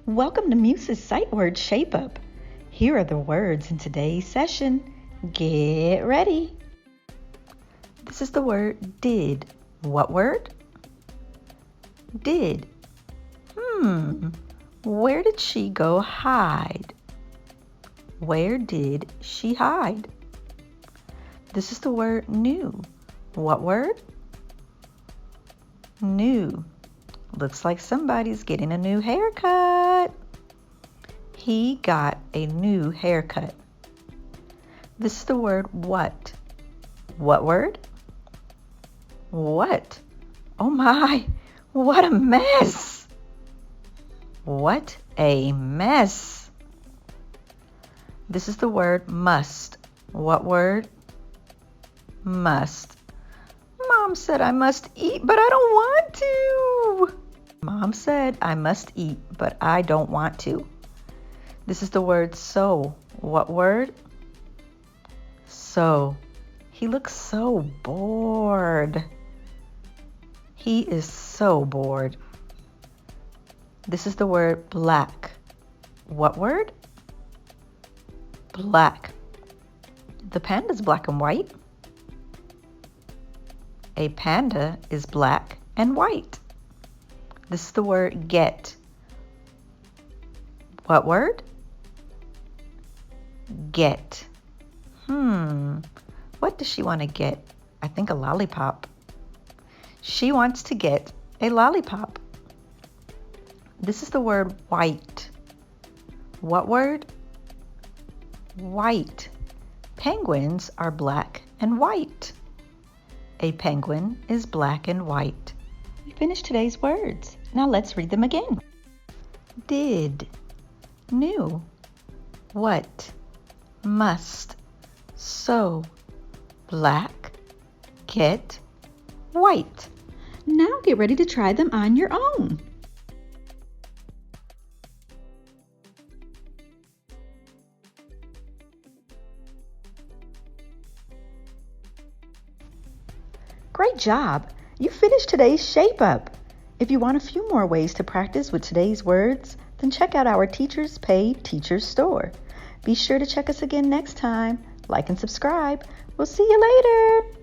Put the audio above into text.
Welcome to Muse's Sight Word Shape Up. Here are the words in today's session. Get ready. This is the word did. What word? Did. Where did she go hide? Where did she hide? This is the word new. What word? New. Looks like somebody's getting a new haircut. He got a new haircut. This is the word what. What word? What? Oh my, what a mess. What a mess. This is the word must. What word? Must. Mom said I must eat, but I don't want to. Mom said I must eat, but I don't want to. This is the word so. What word? So. He looks so bored. He is so bored. This is the word black. What word? Black. The panda's black and white. A panda is black and white. This is the word get. What word? Get. What does she want to get? I think a lollipop. She wants to get a lollipop. This is the word white. What word? White. Penguins are black and white. A penguin is black and white. We finished today's words. Now let's read them again. Did. New. What. Must. So. Black. Get. White. Now get ready to try them on your own. Great job! You finished today's Shape Up. If you want a few more ways to practice with today's words, then check out our Teachers Paid Teachers store. Be sure to check us again next time. Like and subscribe. We'll see you later.